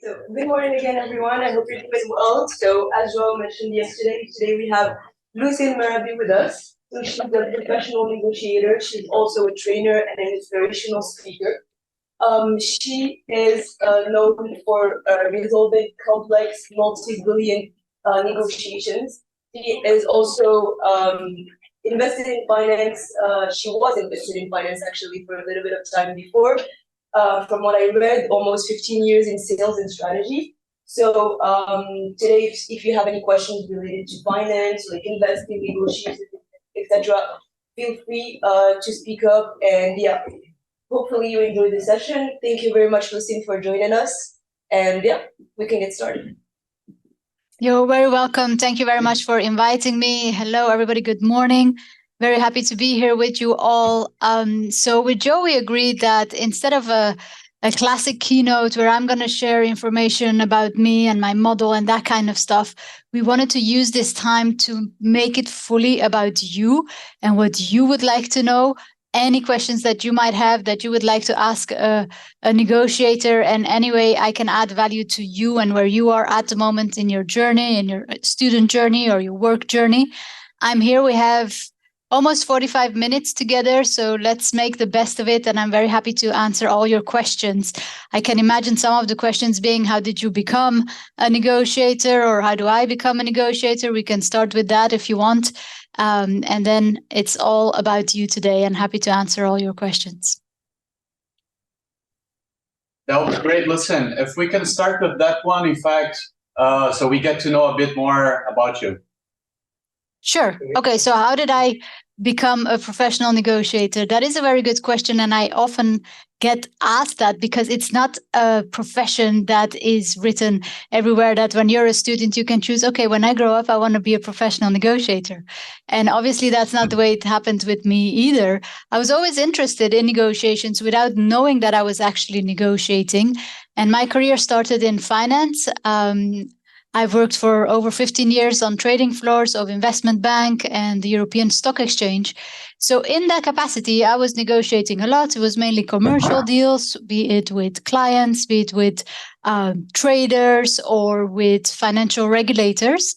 So, good morning again, everyone. I hope you're doing well. So, as Joel mentioned yesterday, today we have Lousin Mehrabi with us. So, she's a professional negotiator. She's also a trainer and an inspirational speaker. She is known for resolving complex, multi-billion negotiations. She is also invested in finance. She was invested in finance actually for a little bit of time before. From what I read, almost 15 years in sales and strategy. So today, if you have any questions related to finance, like investing, negotiations, etc., feel free to speak up. And yeah, hopefully you enjoyed the session. Thank you very much, Lucine, for joining us. And yeah, we can get started. You're very welcome. Thank you very much for inviting me. Hello, everybody. Good morning. Very happy to be here with you all. So with Joe, we agreed that instead of a classic keynote where I'm going to share information about me and my model and that kind of stuff, we wanted to use this time to make it fully about you and what you would like to know. Any questions that you might have that you would like to ask a negotiator, and any way I can add value to you and where you are at the moment in your journey, in your student journey or your work journey. I'm here. We have almost 45 minutes together, so let's make the best of it. And I'm very happy to answer all your questions. I can imagine some of the questions being, how did you become a negotiator, or how do I become a negotiator? We can start with that if you want. And then it's all about you today, and happy to answer all your questions. That was great. Listen, if we can start with that one, in fact, so we get to know a bit more about you. Sure. Okay, so how did I become a professional negotiator? That is a very good question, and I often get asked that because it's not a profession that is written everywhere, that when you're a student you can choose, okay, when I grow up I want to be a professional negotiator. And obviously that's not the way it happened with me either. I was always interested in negotiations without knowing that I was actually negotiating, and my career started in finance. I've worked for over 15 years on trading floors of investment bank and the European Stock Exchange. So in that capacity, I was negotiating a lot. It was mainly commercial deals, be it with clients, be it with traders or with financial regulators.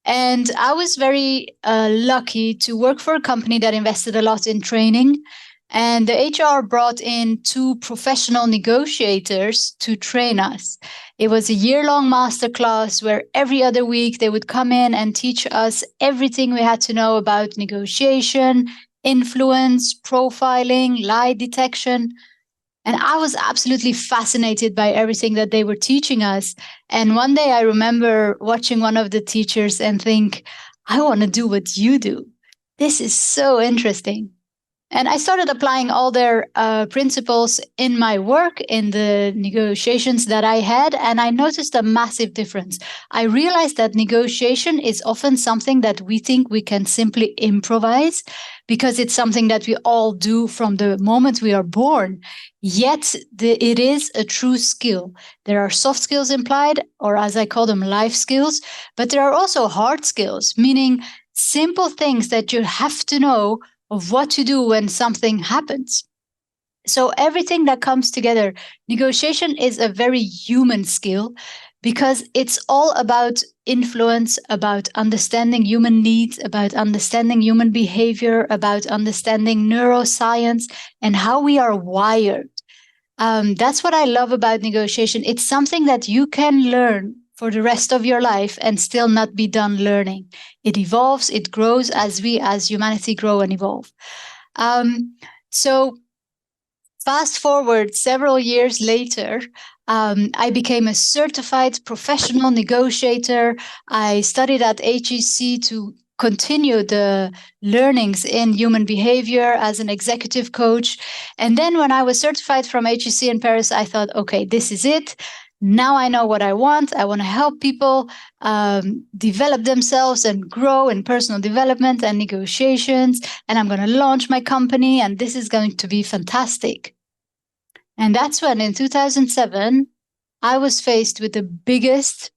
And I was very lucky to work for a company that invested a lot in training. And the HR brought in 2 professional negotiators to train us. It was a year-long masterclass where every other week they would come in and teach us everything we had to know about negotiation, influence, profiling, lie detection. And I was absolutely fascinated by everything that they were teaching us. And one day I remember watching one of the teachers and think, I want to do what you do. This is so interesting. And I started applying all their principles in my work, in the negotiations that I had, and I noticed a massive difference. I realized that negotiation is often something that we think we can simply improvise because it's something that we all do from the moment we are born. Yet it is a true skill. There are soft skills implied, or as I call them, life skills, but there are also hard skills, meaning simple things that you have to know of what to do when something happens. So everything that comes together, negotiation is a very human skill because it's all about influence, about understanding human needs, about understanding human behavior, about understanding neuroscience and how we are wired. That's what I love about negotiation. It's something that you can learn for the rest of your life and still not be done learning. It evolves, it grows as we as humanity grow and evolve. So fast forward several years later, I became a certified professional negotiator. I studied at HEC to continue the learnings in human behavior as an executive coach. And then when I was certified from HEC in Paris, I thought, okay, this is it. Now I know what I want. I want to help people develop themselves and grow in personal development and negotiations. And I'm going to launch my company, and this is going to be fantastic. And that's when in 2007, I was faced with the biggest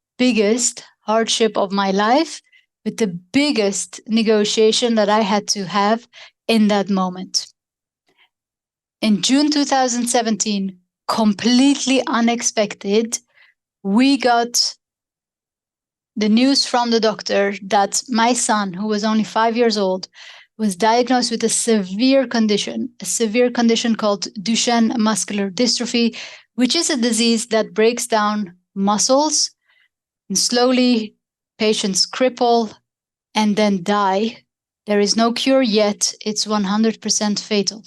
hardship of my life, with the biggest negotiation that I had to have in that moment. In June 2017, completely unexpected, we got the news from the doctor that my son, who was only 5 years old, was diagnosed with a severe condition called Duchenne muscular dystrophy, which is a disease that breaks down muscles, and slowly patients cripple and then die. There is no cure yet. It's 100% fatal.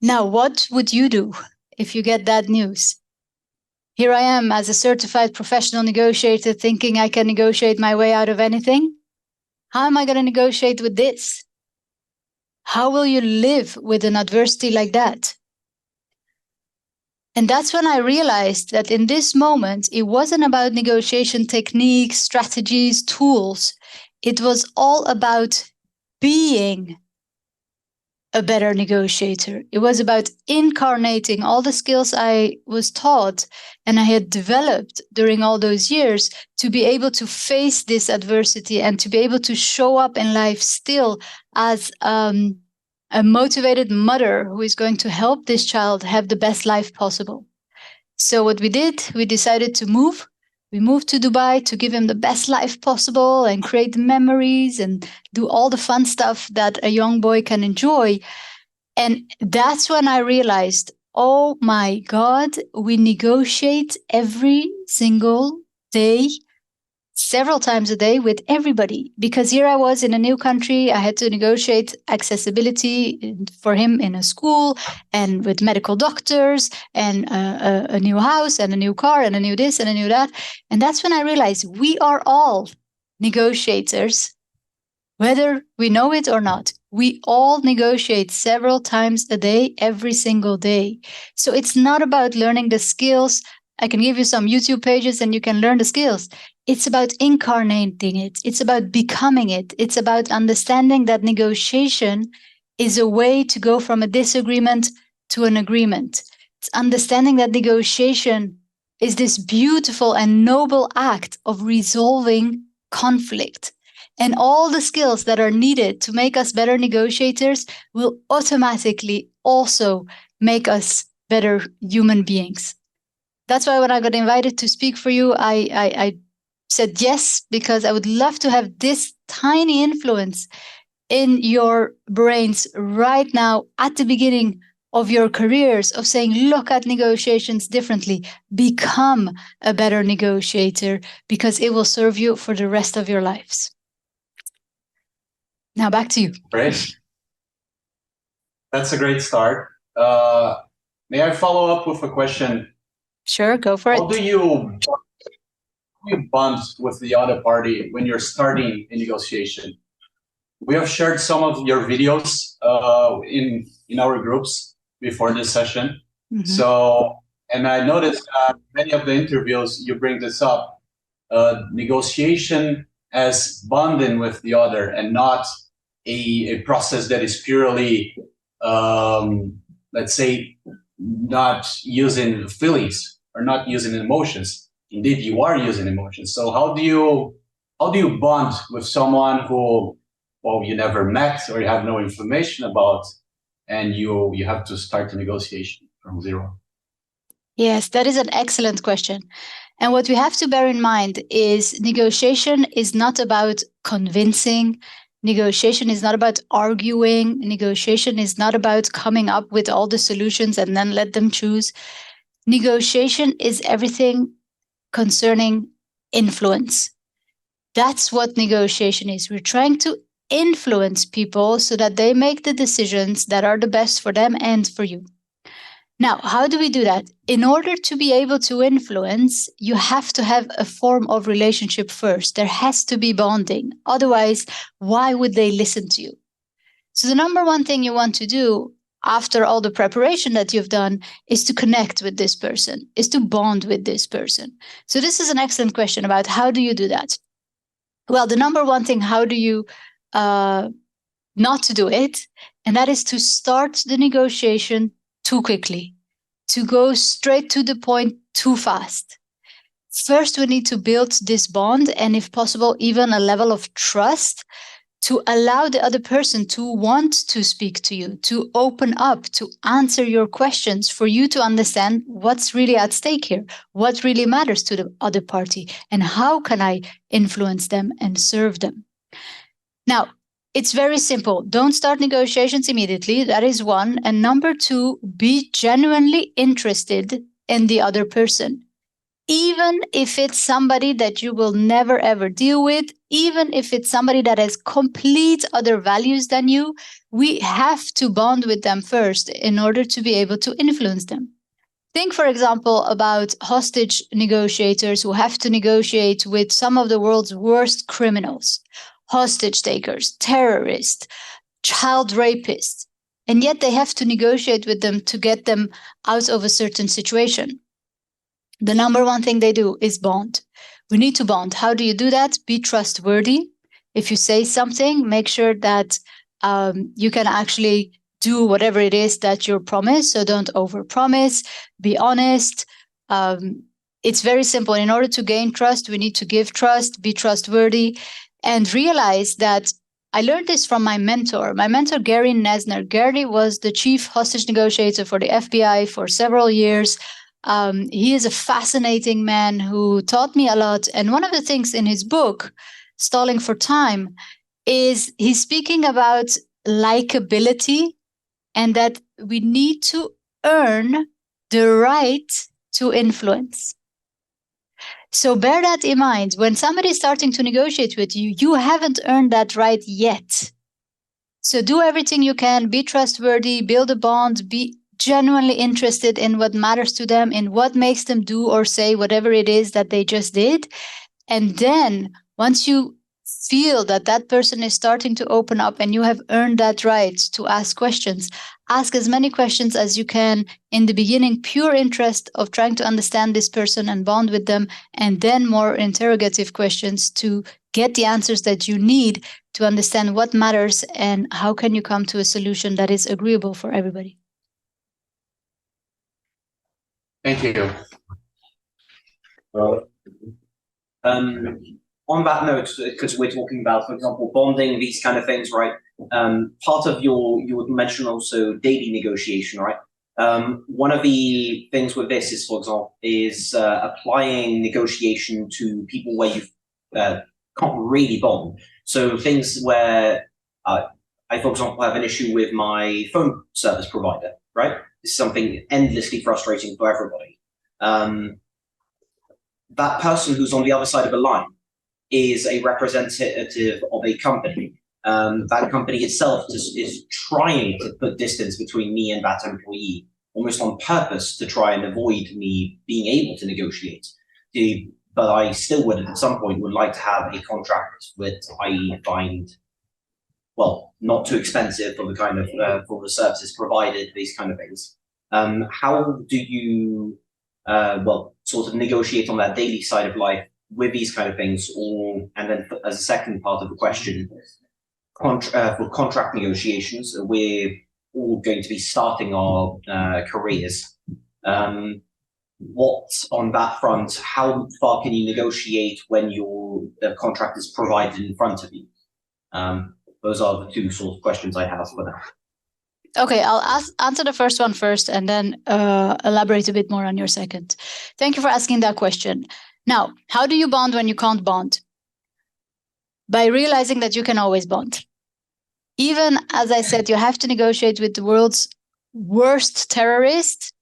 Now, what would you do if you get that news? Here I am as a certified professional negotiator thinking I can negotiate my way out of anything. How am I going to negotiate with this? How will you live with an adversity like that? And that's when I realized that in this moment, it wasn't about negotiation techniques, strategies, tools. It was all about being a better negotiator. It was about incarnating all the skills I was taught and I had developed during all those years to be able to face this adversity and to be able to show up in life still as a motivated mother who is going to help this child have the best life possible. So what we did, we decided to move. We moved to Dubai to give him the best life possible and create memories and do all the fun stuff that a young boy can enjoy. And that's when I realized, oh my God, we negotiate every single day, several times a day with everybody. Because here I was in a new country, I had to negotiate accessibility for him in a school and with medical doctors and a new house and a new car and a new this and a new that. And that's when I realized we are all negotiators, whether we know it or not. We all negotiate several times a day, every single day. So it's not about learning the skills. I can give you some YouTube pages and you can learn the skills. It's about incarnating it. It's about becoming it. It's about understanding that negotiation is a way to go from a disagreement to an agreement. It's understanding that negotiation is this beautiful and noble act of resolving conflict. And all the skills that are needed to make us better negotiators will automatically also make us better human beings. That's why when I got invited to speak for you, I said yes, because I would love to have this tiny influence in your brains right now at the beginning of your careers, of saying, look at negotiations differently, become a better negotiator, because it will serve you for the rest of your lives. Now back to you. Great. That's a great start. May I follow up with a question? Sure, go for it. How do you bond with the other party when you're starting a negotiation? We have shared some of your videos in our groups before this session. Mm-hmm. So, and I noticed many of the interviews you bring this up, negotiation as bonding with the other and not a process that is purely, let's say, not using feelings or not using emotions. Indeed, you are using emotions. So how do you bond with someone who, well, you never met or you have no information about, and you have to start the negotiation from zero? Yes, that is an excellent question. And what we have to bear in mind is negotiation is not about convincing. Negotiation is not about arguing. Negotiation is not about coming up with all the solutions and then let them choose. Negotiation is everything concerning influence. That's what negotiation is. We're trying to influence people so that they make the decisions that are the best for them and for you. Now, how do we do that? In order to be able to influence, you have to have a form of relationship first. There has to be bonding. Otherwise, why would they listen to you? So the number one thing you want to do after all the preparation that you've done is to connect with this person, is to bond with this person. So this is an excellent question about how do you do that? Well, the number one thing, how do you not to do it? And that is to start the negotiation too quickly, to go straight to the point too fast. First, we need to build this bond and, if possible, even a level of trust to allow the other person to want to speak to you, to open up, to answer your questions, for you to understand what's really at stake here, what really matters to the other party, and how can I influence them and serve them. Now, it's very simple. Don't start negotiations immediately. That is one. And number two, be genuinely interested in the other person. Even if it's somebody that you will never ever deal with, even if it's somebody that has complete other values than you, we have to bond with them first in order to be able to influence them. Think, for example, about hostage negotiators who have to negotiate with some of the world's worst criminals, hostage takers, terrorists, child rapists, and yet they have to negotiate with them to get them out of a certain situation. The number one thing they do is bond. We need to bond. How do you do that? Be trustworthy. If you say something, make sure that you can actually do whatever it is that you're promised. So don't overpromise. Be honest. It's very simple. In order to gain trust, we need to give trust, be trustworthy, and realize that I learned this from my mentor, Gary Nesner. Gary was the chief hostage negotiator for the FBI for several years. He is a fascinating man who taught me a lot. And one of the things in his book, Stalling for Time, is he's speaking about likability and that we need to earn the right to influence. So bear that in mind. When somebody is starting to negotiate with you, you haven't earned that right yet. So do everything you can, be trustworthy, build a bond, be genuinely interested in what matters to them, in what makes them do or say whatever it is that they just did. And then once you feel that that person is starting to open up and you have earned that right to ask questions, ask as many questions as you can in the beginning, pure interest of trying to understand this person and bond with them, and then more interrogative questions to get the answers that you need to understand what matters and how can you come to a solution that is agreeable for everybody. Thank you. Well, on that note, because we're talking about, for example, bonding, these kind of things, right? Part of you mentioned also daily negotiation, right? One of the things with this is, for example, applying negotiation to people where you can't really bond. So things where I, for example, have an issue with my phone service provider, right? This is something endlessly frustrating for everybody. That person who's on the other side of the line is a representative of a company. That company itself is trying to put distance between me and that employee, almost on purpose to try and avoid me being able to negotiate. But I still would, at some point, would like to have a contract that I find, well, not too expensive for the kind of for the services provided, these kind of things. How do you, sort of negotiate on that daily side of life with these kind of things? Or, and then as a second part of the question, for contract negotiations, we're all going to be starting our careers. What on that front, how far can you negotiate when the contract is provided in front of you? Those are the two sort of questions I have for now. Okay, I'll answer the first one first and then elaborate a bit more on your second. Thank you for asking that question. Now, how do you bond when you can't bond? By realizing that you can always bond. Even, as I said, you have to negotiate with the world's worst terrorist.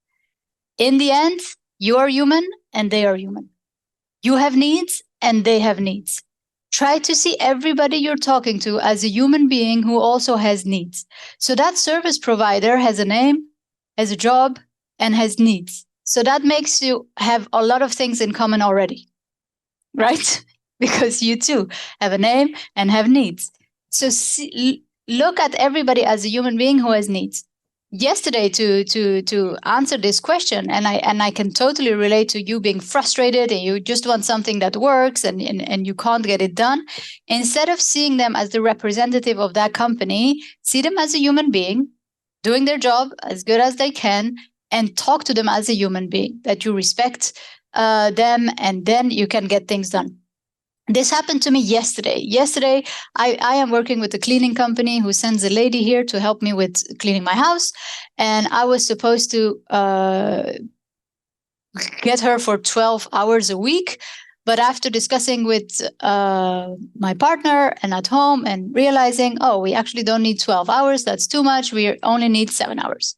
In the end, you are human and they are human. You have needs and they have needs. Try to see everybody you're talking to as a human being who also has needs. So that service provider has a name, has a job, and has needs. So that makes you have a lot of things in common already, right? Because you too have a name and have needs. So look at everybody as a human being who has needs. Yesterday, to answer this question, and I can totally relate to you being frustrated and you just want something that works and you can't get it done. Instead of seeing them as the representative of that company, see them as a human being doing their job as good as they can, and talk to them as a human being, that you respect them, and then you can get things done. This happened to me yesterday. Yesterday, I am working with a cleaning company who sends a lady here to help me with cleaning my house. And I was supposed to get her for 12 hours a week. But after discussing with my partner and at home and realizing, oh, we actually don't need 12 hours. That's too much. We only need 7 hours.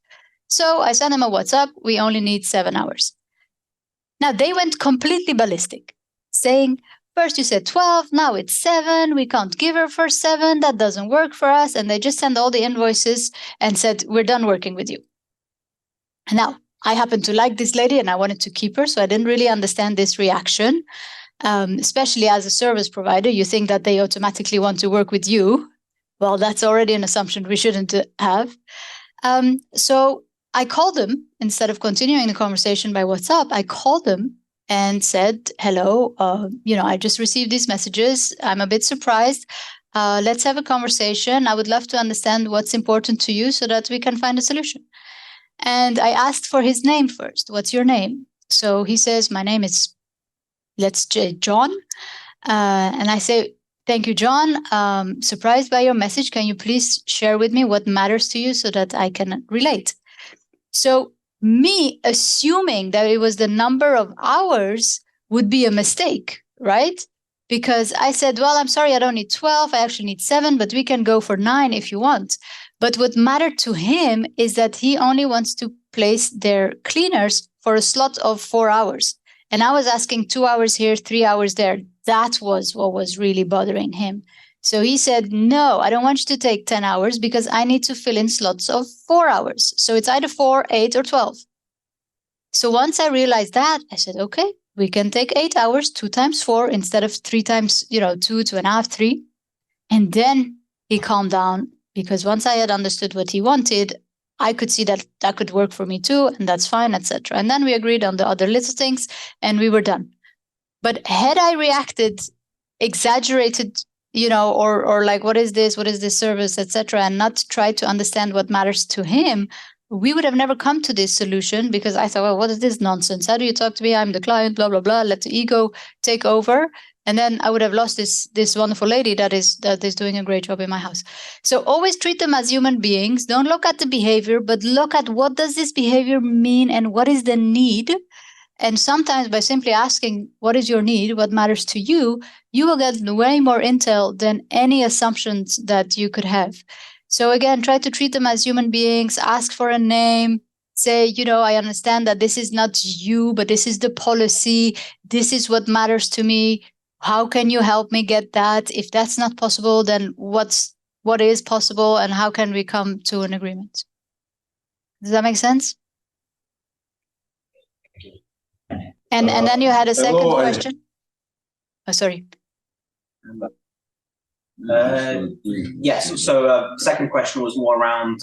So I sent them a WhatsApp. We only need 7 hours. Now they went completely ballistic, saying, first you said 12, now it's 7. We can't give her for 7. That doesn't work for us. And they just sent all the invoices and said, we're done working with you. And now I happen to like this lady and I wanted to keep her. So I didn't really understand this reaction. Especially as a service provider, you think that they automatically want to work with you. Well, that's already an assumption we shouldn't have. So I called them instead of continuing the conversation by WhatsApp. I called them and said, hello, I just received these messages. I'm a bit surprised. Let's have a conversation. I would love to understand what's important to you so that we can find a solution. And I asked for his name first. What's your name? So he says, my name is, John. And I say, thank you, John. Surprised by your message. Can you please share with me what matters to you so that I can relate? So me assuming that it was the number of hours would be a mistake, right? Because I said, well, I'm sorry, I don't need 12. I actually need 7, but we can go for 9 if you want. But what mattered to him is that he only wants to place their cleaners for a slot of 4 hours. And I was asking 2 hours here, 3 hours there. That was what was really bothering him. So he said, no, I don't want you to take 10 hours because I need to fill in slots of 4 hours. So it's either 4, 8, or 12. So once I realized that, I said, okay, we can take 8 hours, 2 times 4 instead of 3 times, 2, 2.5, 3. And then he calmed down because once I had understood what he wanted, I could see that that could work for me too, and that's fine, etc. And then we agreed on the other little things, and we were done. But had I reacted, exaggerated, or like, what is this service, etc., and not tried to understand what matters to him, we would have never come to this solution because I thought, well, what is this nonsense? How do you talk to me? I'm the client, blah, blah, blah. Let the ego take over. And then I would have lost this wonderful lady that is doing a great job in my house. So always treat them as human beings. Don't look at the behavior, but look at what does this behavior mean and what is the need. And sometimes by simply asking, what is your need? What matters to you? You will get way more intel than any assumptions that you could have. So again, try to treat them as human beings. Ask for a name. Say, I understand that this is not you, but this is the policy. This is what matters to me. How can you help me get that? If that's not possible, then what is possible and how can we come to an agreement? Does that make sense? And then you had a second question. Oh, sorry. Yes. So second question was more around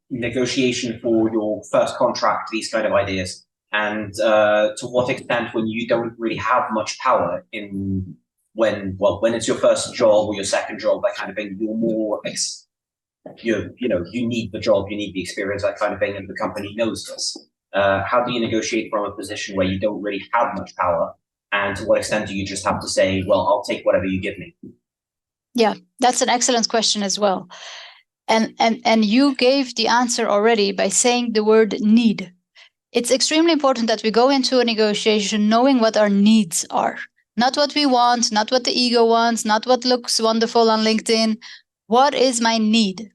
negotiation for your first contract, these kind of ideas. And to what extent, when you don't really have much power when it's your first job or your second job, that kind of thing, you're more you need the job, you need the experience, that kind of thing, and the company knows this. How do you negotiate from a position where you don't really have much power? And to what extent do you just have to say, well, I'll take whatever you give me? Yeah, that's an excellent question as well. And you gave the answer already by saying the word need. It's extremely important that we go into a negotiation knowing what our needs are. Not what we want, not what the ego wants, not what looks wonderful on LinkedIn. What is my need?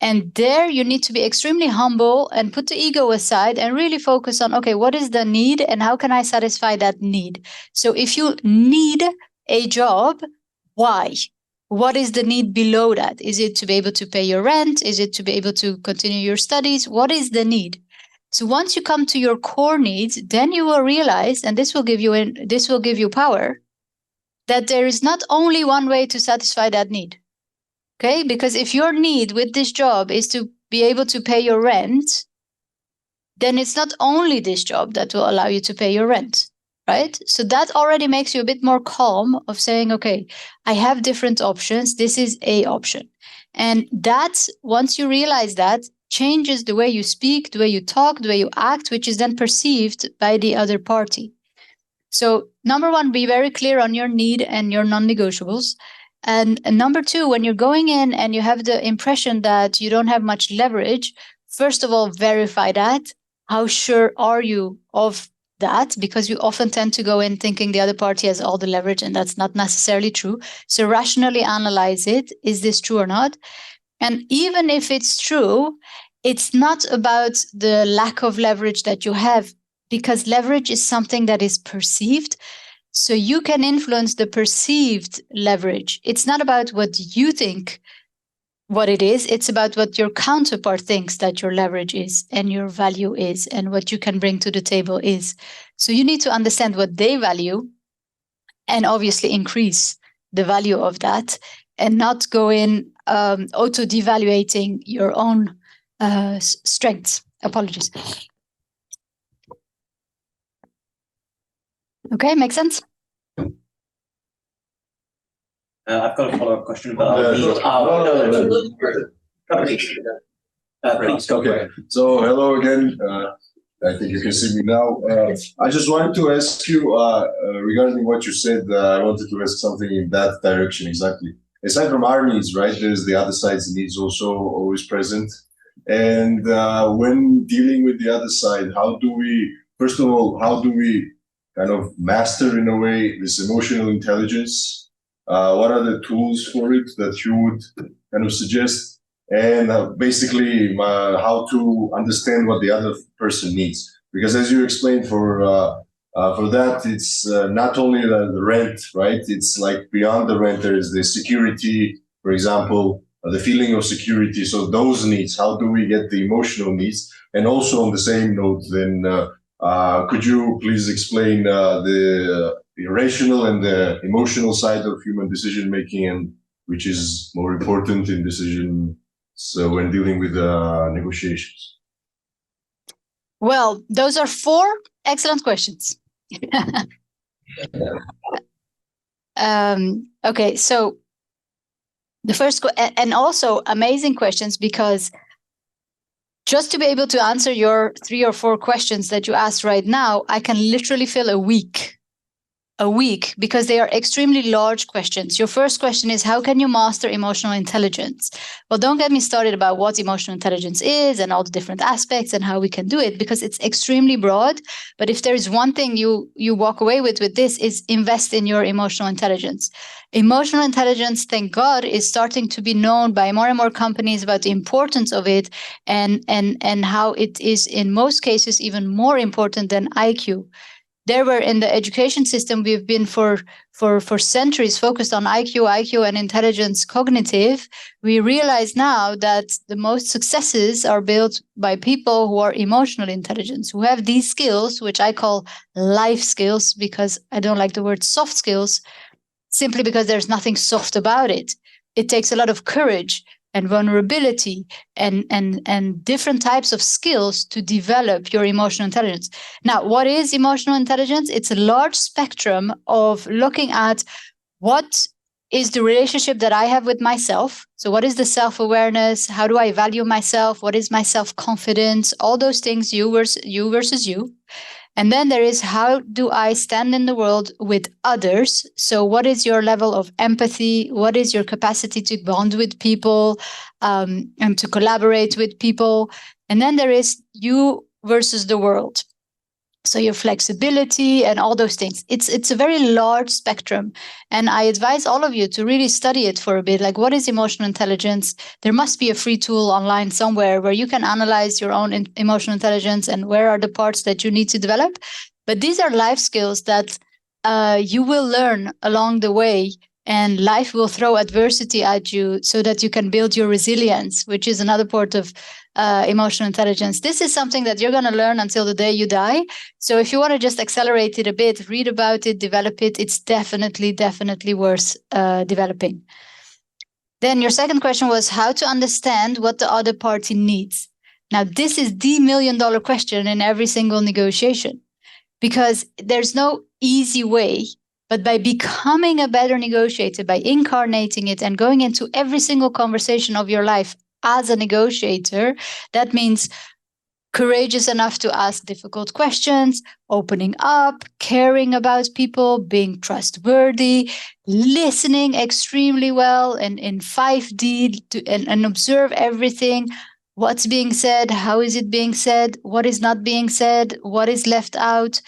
And there you need to be extremely humble and put the ego aside and really focus on, okay, what is the need and how can I satisfy that need? So if you need a job, why? What is the need below that? Is it to be able to pay your rent? Is it to be able to continue your studies? What is the need? So once you come to your core needs, then you will realize, and this will give you power, that there is not only one way to satisfy that need. Okay, because if your need with this job is to be able to pay your rent, then it's not only this job that will allow you to pay your rent, right? So that already makes you a bit more calm of saying, okay, I have different options. This is a option. And that, once you realize that, changes the way you speak, the way you talk, the way you act, which is then perceived by the other party. So number one, be very clear on your need and your non-negotiables. And number two, when you're going in and you have the impression that you don't have much leverage, first of all, verify that. How sure are you of that? Because you often tend to go in thinking the other party has all the leverage, and that's not necessarily true. So rationally analyze it. Is this true or not? And even if it's true, it's not about the lack of leverage that you have, because leverage is something that is perceived. So you can influence the perceived leverage. It's not about what you think what it is. It's about what your counterpart thinks that your leverage is and your value is and what you can bring to the table is. So you need to understand what they value and obviously increase the value of that and not go in auto-devaluating your own strengths. Apologies. Okay, makes sense? I've got a follow-up question, but please go for Okay, it. so hello again. I think you can see me now. I just wanted to ask you regarding what you said. I wanted to ask something in that direction exactly. Aside from our needs, right? There's the other side's needs also always present. And when dealing with the other side, first of all, how do we kind of master in a way this emotional intelligence? What are the tools for it that you would kind of suggest? And basically how to understand what the other person needs. Because as you explained, for that, it's not only the rent, right? It's like beyond the rent, there is the security, for example, the feeling of security. So those needs, how do we get the emotional needs? And also on the same note, then could you please explain the rational and the emotional side of human decision making, and which is more important in decision when dealing with negotiations? Well, those are 4 excellent questions. Okay, so the first, and also amazing questions, because just to be able to answer your 3 or 4 questions that you asked right now, I can literally fill a week, because they are extremely large questions. Your first question is, how can you master emotional intelligence? Well, don't get me started about what emotional intelligence is and all the different aspects and how we can do it, because it's extremely broad. But if there is one thing you walk away with this, is invest in your emotional intelligence. Emotional intelligence, thank God, is starting to be known by more and more companies about the importance of it, and how it is in most cases even more important than IQ. There were in the education system, we've been for centuries focused on IQ and intelligence cognitive. We realize now that the most successes are built by people who are emotional intelligence, who have these skills, which I call life skills, because I don't like the word soft skills, simply because there's nothing soft about it. It takes a lot of courage and vulnerability and different types of skills to develop your emotional intelligence. Now, what is emotional intelligence? It's a large spectrum of looking at what is the relationship that I have with myself. So what is the self-awareness? How do I value myself? What is my self-confidence? All those things, you versus you. And then there is, how do I stand in the world with others? So what is your level of empathy? What is your capacity to bond with people and to collaborate with people? And then there is you versus the world. So your flexibility and all those things. It's a very large spectrum. And I advise all of you to really study it for a bit. Like, what is emotional intelligence? There must be a free tool online somewhere where you can analyze your own emotional intelligence and where are the parts that you need to develop. But these are life skills that you will learn along the way, and life will throw adversity at you so that you can build your resilience, which is another part of emotional intelligence. This is something that you're going to learn until the day you die. So if you want to just accelerate it a bit, read about it, develop it, it's definitely worth developing. Then your second question was how to understand what the other party needs. Now, this is the $1 million question in every single negotiation, because there's no easy way. But by becoming a better negotiator, by incarnating it and going into every single conversation of your life as a negotiator, that means courageous enough to ask difficult questions, opening up, caring about people, being trustworthy, listening extremely well and in 5D and observe everything. What's being said? How is it being said? What is not being said? What is left out?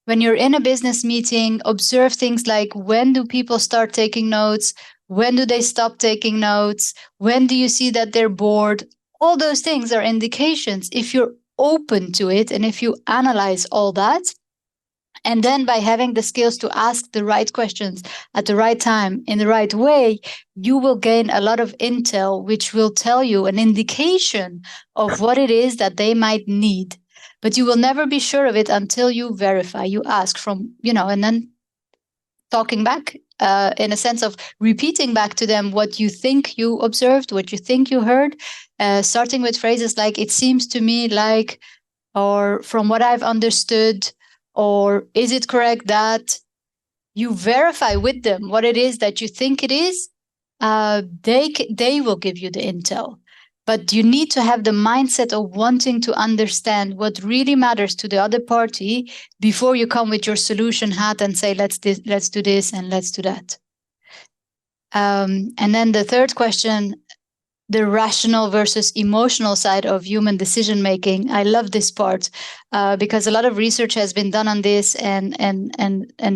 When you're in a business meeting, observe things like, when do people start taking notes? When do they stop taking notes? When do you see that they're bored? All those things are indications. If you're open to it and if you analyze all that, and then by having the skills to ask the right questions at the right time in the right way, you will gain a lot of intel, which will tell you an indication of what it is that they might need. But you will never be sure of it until you verify, you ask from, and then talking back in a sense of repeating back to them what you think you observed, what you think you heard, starting with phrases like, it seems to me like, or from what I've understood, or is it correct that? You verify with them what it is that you think it is. They will give you the intel. But you need to have the mindset of wanting to understand what really matters to the other party before you come with your solution hat and say, let's do this and let's do that. And then the third question, the rational versus emotional side of human decision making. I love this part because a lot of research has been done on this, and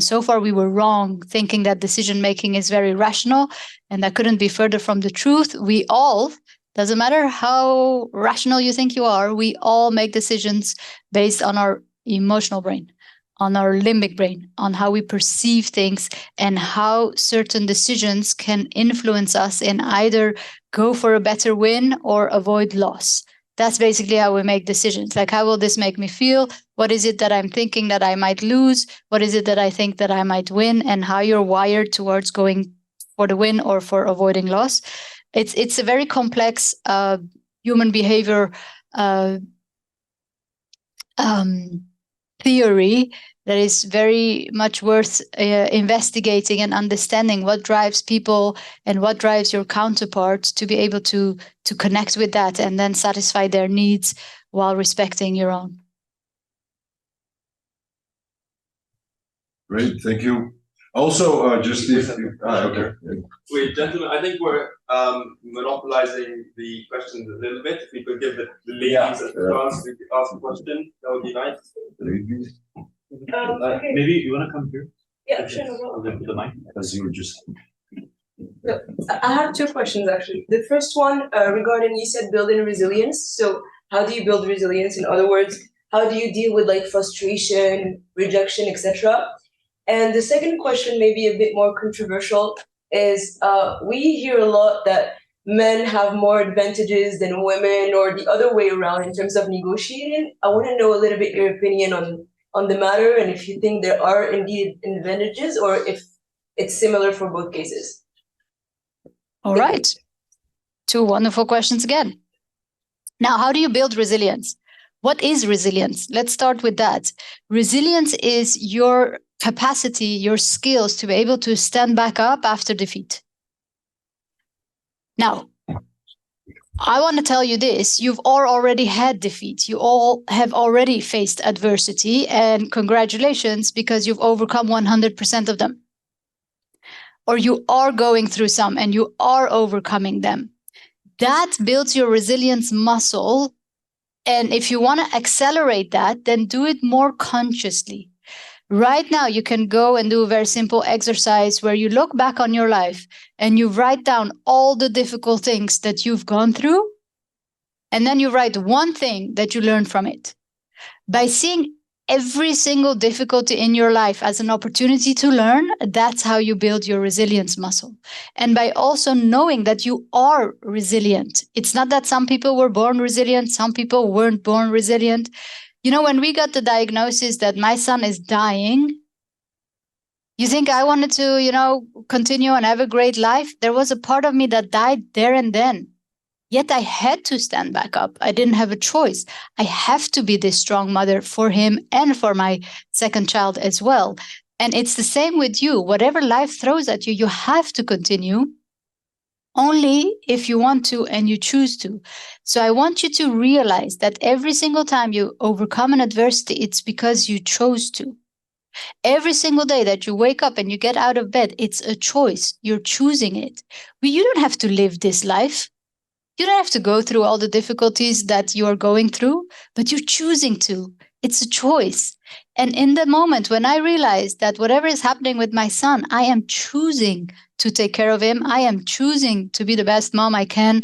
so far we were wrong, thinking that decision making is very rational, and that couldn't be further from the truth. We all, doesn't matter how rational you think you are, we all make decisions based on our emotional brain, on our limbic brain, on how we perceive things and how certain decisions can influence us in either go for a better win or avoid loss. That's basically how we make decisions. Like, how will this make me feel? What is it that I'm thinking that I might lose? What is it that I think that I might win? And how you're wired towards going for the win or for avoiding loss. It's a very complex human behavior theory that is very much worth investigating and understanding what drives people and what drives your counterpart to be able to connect with that and then satisfy their needs while respecting your own. Great, thank you. Also, just if okay. Wait, gentlemen, I think we're monopolizing the questions a little bit. If we could give the ladies a chance to ask a question, that would be nice. Okay. Maybe you want to come here? Yeah, sure. No problem. The mic. As you were just. So, I have two questions actually. The first one regarding, you said building resilience. So how do you build resilience? In other words, how do you deal with like frustration, rejection, etc.? And the second question, maybe a bit more controversial, is we hear a lot that men have more advantages than women, or the other way around in terms of negotiating. I want to know a little bit your opinion on the matter, and if you think there are indeed advantages, or if it's similar for both cases. All right. Two wonderful questions again. Now, how do you build resilience? What is resilience? Let's start with that. Resilience is your capacity, your skills to be able to stand back up after defeat. Now, I want to tell you this, you've all already had defeat. You all have already faced adversity, and congratulations, because you've overcome 100% of them. Or you are going through some and you are overcoming them. That builds your resilience muscle. And if you want to accelerate that, then do it more consciously. Right now, you can go and do a very simple exercise where you look back on your life and you write down all the difficult things that you've gone through. And then you write one thing that you learned from it. By seeing every single difficulty in your life as an opportunity to learn, that's how you build your resilience muscle. And by also knowing that you are resilient. It's not that some people were born resilient, some people weren't born resilient. You know, when we got the diagnosis that my son is dying, you think I wanted to, continue and have a great life? There was a part of me that died there and then. Yet I had to stand back up. I didn't have a choice. I have to be this strong mother for him and for my second child as well. And it's the same with you. Whatever life throws at you, you have to continue only if you want to and you choose to. So I want you to realize that every single time you overcome an adversity, it's because you chose to. Every single day that you wake up and you get out of bed, it's a choice. You're choosing it. You don't have to live this life. You don't have to go through all the difficulties that you are going through, but you're choosing to. It's a choice. And in the moment when I realized that whatever is happening with my son, I am choosing to take care of him. I am choosing to be the best mom I can,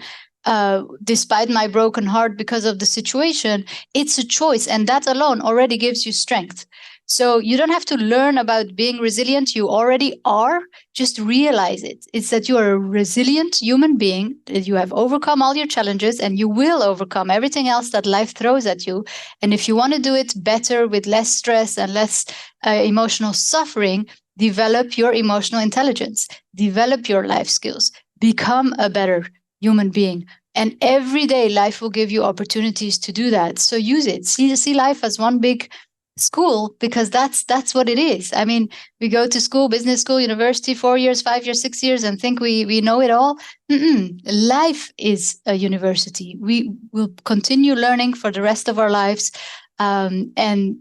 despite my broken heart because of the situation. It's a choice. And that alone already gives you strength. So you don't have to learn about being resilient. You already are. Just realize it. It's that you are a resilient human being, that you have overcome all your challenges and you will overcome everything else that life throws at you. And if you want to do it better with less stress and less emotional suffering, develop your emotional intelligence, develop your life skills, become a better human being. And every day life will give you opportunities to do that. So use it. See life as one big school, because that's what it is. I mean, we go to school, business school, university, 4 years, 5 years, 6 years, and think we know it all. Life is a university. We will continue learning for the rest of our lives, and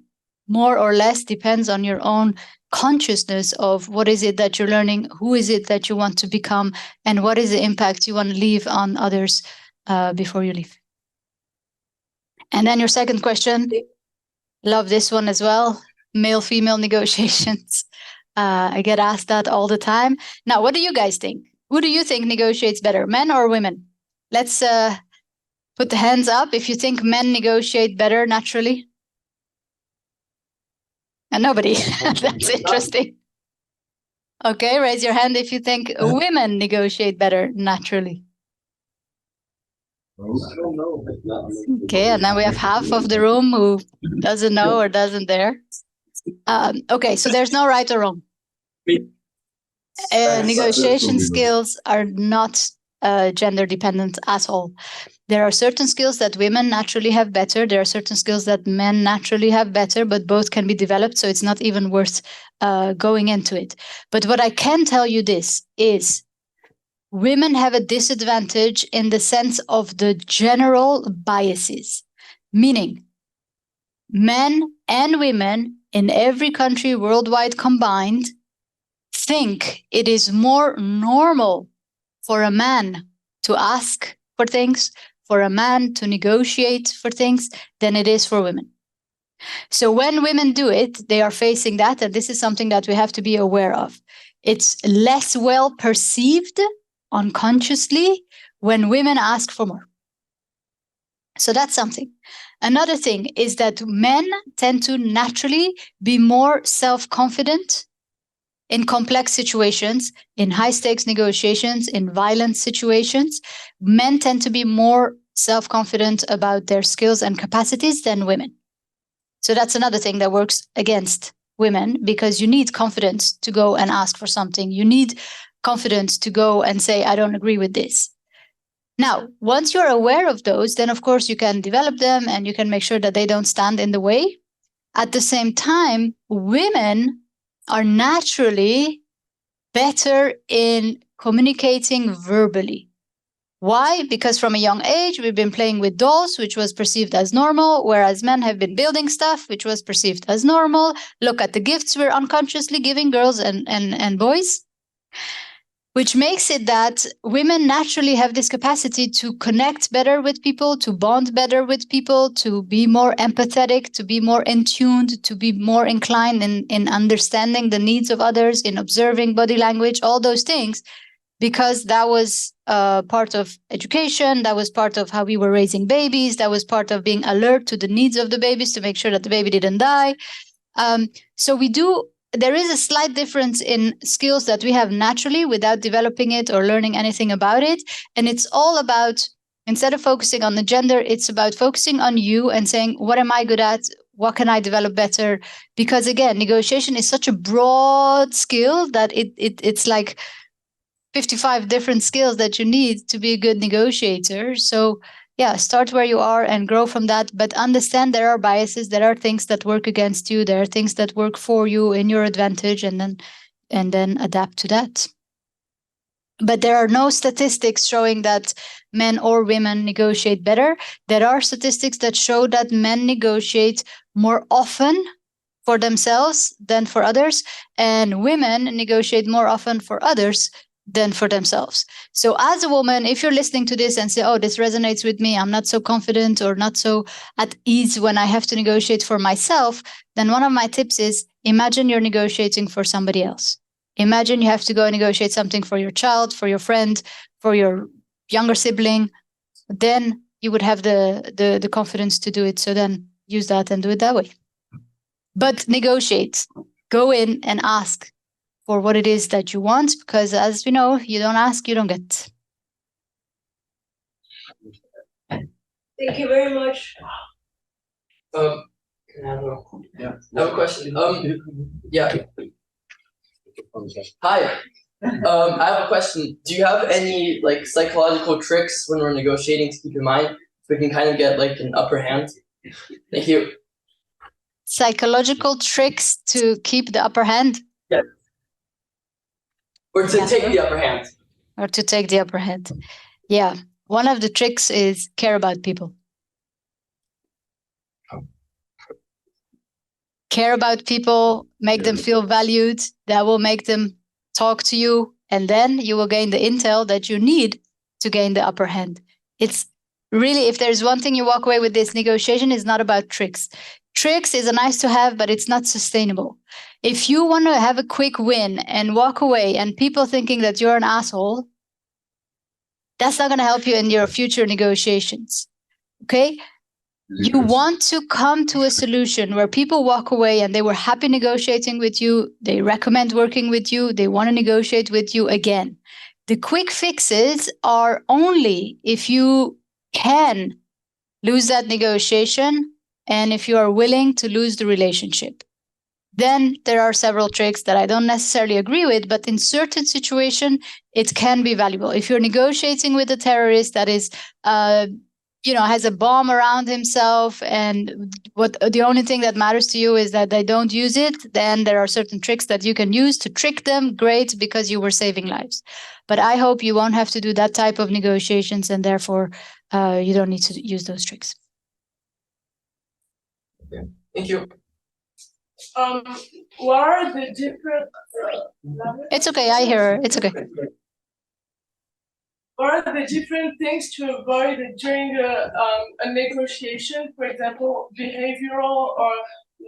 more or less depends on your own consciousness of what is it that you're learning, who is it that you want to become, and what is the impact you want to leave on others before you leave. And then your second question. Love this one as well. Male-female negotiations. I get asked that all the time. Now, what do you guys think? Who do you think negotiates better, men or women? Let's put the hands up if you think men negotiate better naturally. And nobody. That's interesting. Okay, raise your hand if you think women negotiate better naturally. I don't know. Okay, and now we have half of the room who doesn't know or doesn't dare. Okay, so there's no right or wrong. Negotiation skills are not gender dependent at all. There are certain skills that women naturally have better. There are certain skills that men naturally have better, but both can be developed. So it's not even worth going into it. But what I can tell you this is, women have a disadvantage in the sense of the general biases, meaning men and women in every country worldwide combined think it is more normal for a man to ask for things, for a man to negotiate for things, than it is for women. So when women do it, they are facing that, and this is something that we have to be aware of. It's less well perceived unconsciously when women ask for more. So that's something. Another thing is that men tend to naturally be more self-confident in complex situations, in high-stakes negotiations, in violent situations. Men tend to be more self-confident about their skills and capacities than women. So that's another thing that works against women, because you need confidence to go and ask for something. You need confidence to go and say, I don't agree with this. Now, once you're aware of those, then of course you can develop them and you can make sure that they don't stand in the way. At the same time, women are naturally better in communicating verbally. Why? Because from a young age, we've been playing with dolls, which was perceived as normal, whereas men have been building stuff, which was perceived as normal. Look at the gifts we're unconsciously giving girls and boys. Which makes it that women naturally have this capacity to connect better with people, to bond better with people, to be more empathetic, to be more in tuned, to be more inclined in understanding the needs of others, in observing body language, all those things, because that was part of education, that was part of how we were raising babies, that was part of being alert to the needs of the babies to make sure that the baby didn't die. There is a slight difference in skills that we have naturally without developing it or learning anything about it. And it's all about, instead of focusing on the gender, it's about focusing on you and saying, what am I good at? What can I develop better? Because again, negotiation is such a broad skill that it's like 55 different skills that you need to be a good negotiator. So yeah, start where you are and grow from that, but understand there are biases, there are things that work against you, there are things that work for you in your advantage, and then adapt to that. But there are no statistics showing that men or women negotiate better. There are statistics that show that men negotiate more often for themselves than for others, and women negotiate more often for others than for themselves. So as a woman, if you're listening to this and say, oh, this resonates with me, I'm not so confident or not so at ease when I have to negotiate for myself, then one of my tips is imagine you're negotiating for somebody else. Imagine you have to go and negotiate something for your child, for your friend, for your younger sibling. Then you would have the confidence to do it. So then use that and do it that way. But negotiate. Go in and ask for what it is that you want, because as we know, you don't ask, you don't get. Thank you very much. Can I have a question? Yeah. Hi. I have a question. Do you have any like psychological tricks when we're negotiating to keep in mind so we can kind of get like an upper hand? Thank you. Psychological tricks to keep the upper hand? Yes. Or to take the upper hand. Or to take the upper hand. Yeah. One of the tricks is care about people. Care about people, make them feel valued. That will make them talk to you. And then you will gain the intel that you need to gain the upper hand. It's really, if there's one thing you walk away with this negotiation, is not about tricks. Tricks is a nice to have, but it's not sustainable. If you want to have a quick win and walk away and people thinking that you're an asshole, that's not going to help you in your future negotiations. Okay? You want to come to a solution where people walk away and they were happy negotiating with you. They recommend working with you. They want to negotiate with you again. The quick fixes are only if you can lose that negotiation and if you are willing to lose the relationship. Then there are several tricks that I don't necessarily agree with, but in certain situations, it can be valuable. If you're negotiating with a terrorist that is, has a bomb around himself, and the only thing that matters to you is that they don't use it, then there are certain tricks that you can use to trick them. Great, because you were saving lives. But I hope you won't have to do that type of negotiations, and therefore you don't need to use those tricks. Okay. Thank you. What are the different? It's okay. I hear her. It's okay. What are the different things to avoid during a negotiation? For example, behavioral or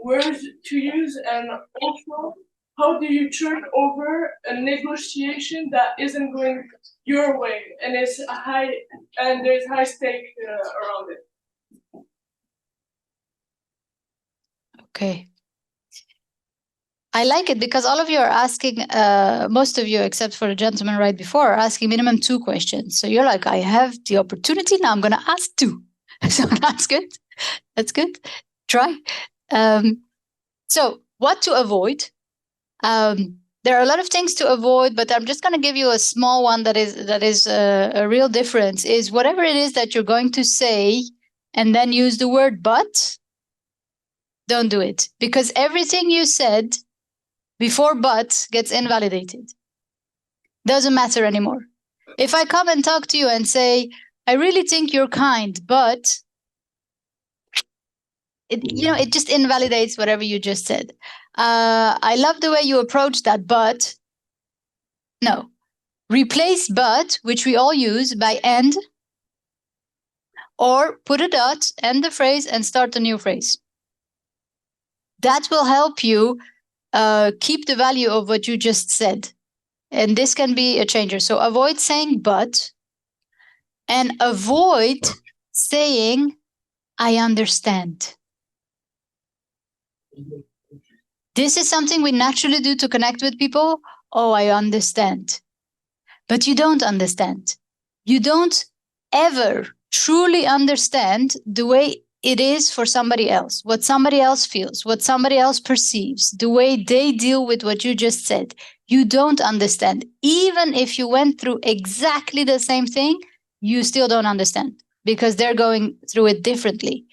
words to use, and also how do you turn over a negotiation that isn't going your way and it's there's high stake around it? Okay. I like it because all of you are asking, most of you, except for the gentleman right before, are asking minimum 2 questions. So you're like, I have the opportunity, now I'm going to ask 2. So that's good. That's good. Try. So what to avoid? There are a lot of things to avoid, but I'm just going to give you a small one that is a real difference, is whatever it is that you're going to say and then use the word but, don't do it. Because everything you said before but gets invalidated. Doesn't matter anymore. If I come and talk to you and say, I really think you're kind, but it just invalidates whatever you just said. I love the way you approach that, but no. Replace but, which we all use, by and, or put a dot, end the phrase, and start a new phrase. That will help you keep the value of what you just said. And this can be a changer. So avoid saying but, and avoid saying I understand. This is something we naturally do to connect with people. Oh, I understand. But you don't understand. You don't ever truly understand the way it is for somebody else, what somebody else feels, what somebody else perceives, the way they deal with what you just said. You don't understand. Even if you went through exactly the same thing, you still don't understand because they're going through it differently.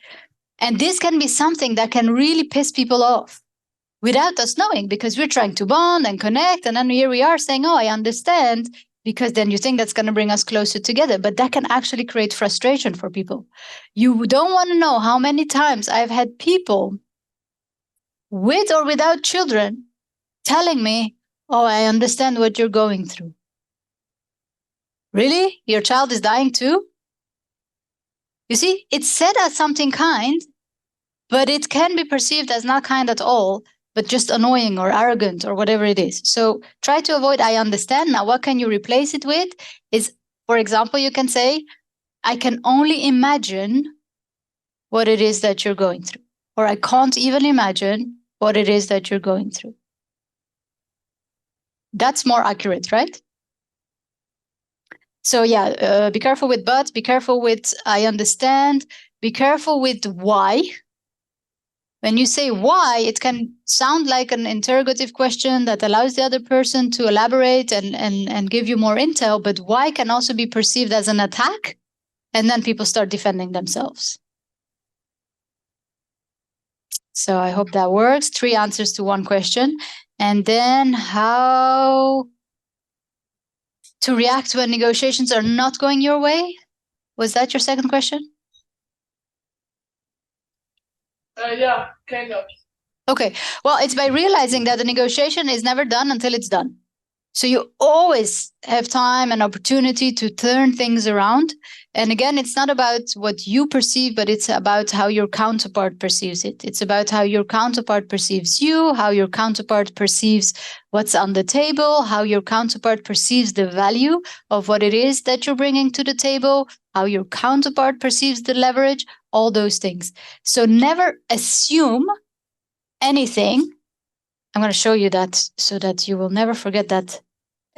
And this can be something that can really piss people off without us knowing, because we're trying to bond and connect. And then here we are saying, oh, I understand. because then you think that's going to bring us closer together, but that can actually create frustration for people. You don't want to know how many times I've had people with or without children telling me, oh, I understand what you're going through. Really? Your child is dying too? You see, it's said as something kind, but it can be perceived as not kind at all, but just annoying or arrogant or whatever it is. So try to avoid I understand. Now, what can you replace it with? Is, for example, you can say, I can only imagine what it is that you're going through. Or I can't even imagine what it is that you're going through. That's more accurate, right? So yeah, be careful with but, be careful with I understand, be careful with why. When you say why, it can sound like an interrogative question that allows the other person to elaborate and give you more intel, but why can also be perceived as an attack, and then people start defending themselves. So I hope that works. 3 answers to 1 question. And then how to react when negotiations are not going your way? Was that your second question? Yeah, kind of. Okay, well, it's by realizing that the negotiation is never done until it's done. So you always have time and opportunity to turn things around. And again, it's not about what you perceive, but it's about how your counterpart perceives it. It's about how your counterpart perceives you, how your counterpart perceives what's on the table, how your counterpart perceives the value of what it is that you're bringing to the table, how your counterpart perceives the leverage, all those things. So never assume anything. I'm going to show you that so that you will never forget that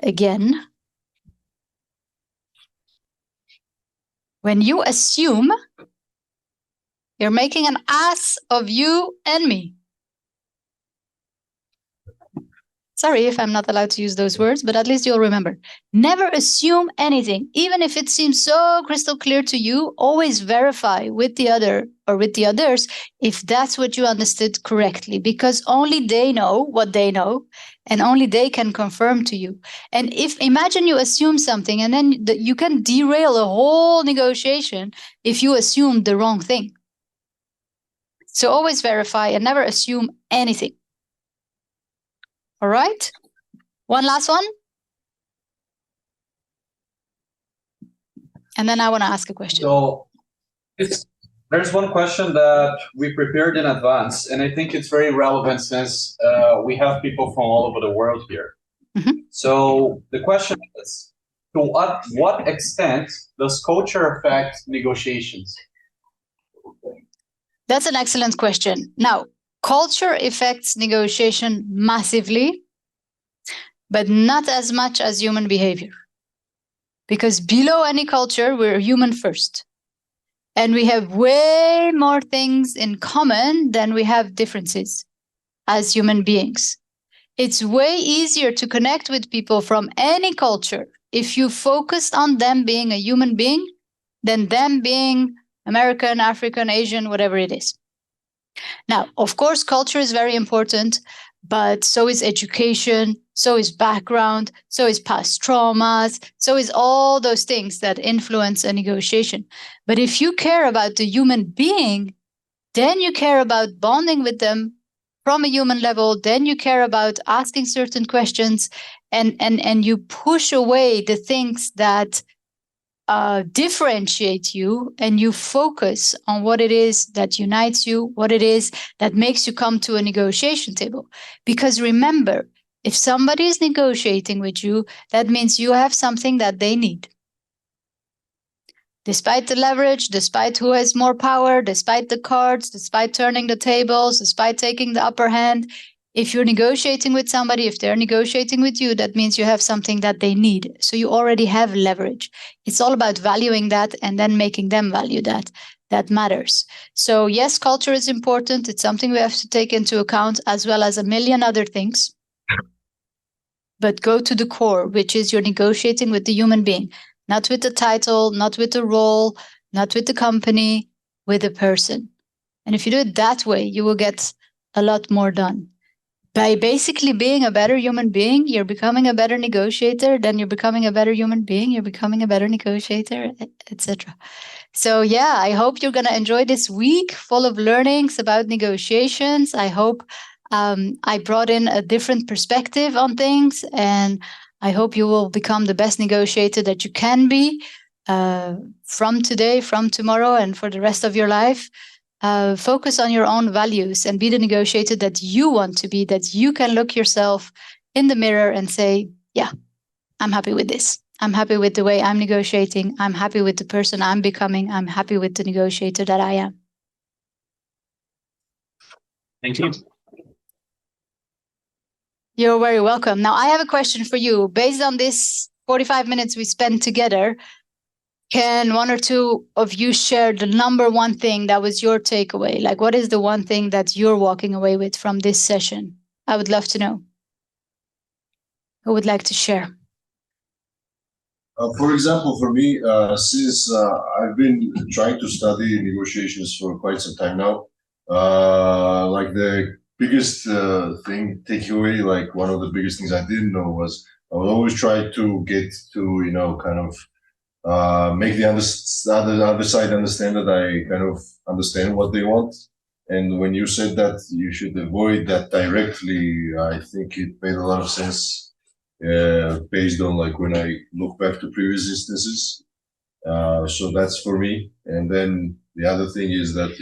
again. When you assume, you're making an ass of you and me. Sorry if I'm not allowed to use those words, but at least you'll remember. Never assume anything, even if it seems so crystal clear to you. Always verify with the other or with the others if that's what you understood correctly, because only they know what they know, and only they can confirm to you. And if imagine you assume something, and then you can derail a whole negotiation if you assume the wrong thing. So always verify and never assume anything. All right. One last one. And then I want to ask a question. So there's one question that we prepared in advance, and I think it's very relevant since we have people from all over the world here. Mm-hmm. So the question is, to what extent does culture affect negotiations? That's an excellent question. Now, culture affects negotiation massively, but not as much as human behavior. Because below any culture, we're human first. And we have way more things in common than we have differences as human beings. It's way easier to connect with people from any culture if you focused on them being a human being than them being American, African, Asian, whatever it is. Now, of course, culture is very important, but so is education, so is background, so is past traumas, so is all those things that influence a negotiation. But if you care about the human being, then you care about bonding with them from a human level, then you care about asking certain questions, and you push away the things that differentiate you, and you focus on what it is that unites you, what it is that makes you come to a negotiation table. Because remember, if somebody is negotiating with you, that means you have something that they need. Despite the leverage, despite who has more power, despite the cards, despite turning the tables, despite taking the upper hand, if you're negotiating with somebody, if they're negotiating with you, that means you have something that they need. So you already have leverage. It's all about valuing that and then making them value that. That matters. So yes, culture is important. It's something we have to take into account, as well as a million other things. But go to the core, which is you're negotiating with the human being, not with the title, not with the role, not with the company, with the person. And if you do it that way, you will get a lot more done. by basically being a better human being, you're becoming a better negotiator, then you're becoming a better human being, you're becoming a better negotiator, etc. So yeah, I hope you're going to enjoy this week full of learnings about negotiations. I hope I brought in a different perspective on things, and I hope you will become the best negotiator that you can be from today, from tomorrow, and for the rest of your life. Focus on your own values and be the negotiator that you want to be, that you can look yourself in the mirror and say, yeah, I'm happy with this. I'm happy with the way I'm negotiating. I'm happy with the person I'm becoming. I'm happy with the negotiator that I am. Thank you. You're very welcome. Now, I have a question for you. Based on this 45 minutes we spent together, can one or two of you share the number one thing that was your takeaway? Like, what is the one thing that you're walking away with from this session? I would love to know. Who would like to share? For example, for me, since I've been trying to study negotiations for quite some time now, like the biggest takeaway, like one of the biggest things I didn't know was I would always try to get to, kind of make the other side understand that I kind of understand what they want. And when you said that you should avoid that directly, I think it made a lot of sense, based on like when I look back to previous instances. So that's for me. And then the other thing is that,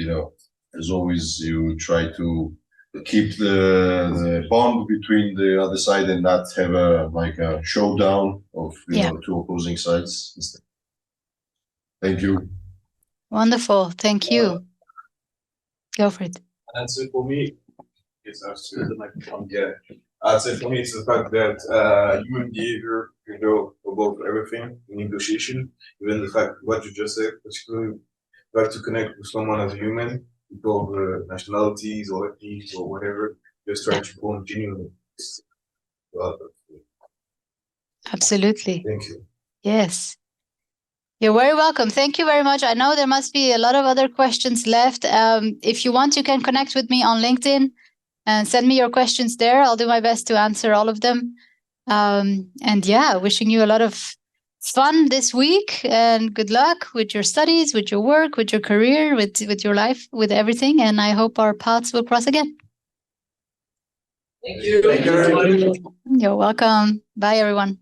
as always, you try to keep the bond between the other side and not have a showdown of two opposing sides. Thank you. Wonderful. Thank you. Go for it. And so for me, yes, I'd say for me, it's the fact that human behavior can go above everything in negotiation. Even the fact what you just said, particularly like to connect with someone as a human, above nationalities or ethnies or whatever, just try to form genuine. Absolutely. Thank you. Yes. You're very welcome. Thank you very much. I know there must be a lot of other questions left. If you want, you can connect with me on LinkedIn and send me your questions there. I'll do my best to answer all of them. And yeah, wishing you a lot of fun this week and good luck with your studies, with your work, with your career, with your life, with everything. And I hope our paths will cross again. Thank you. Thank you, everybody. You're welcome. Bye, everyone.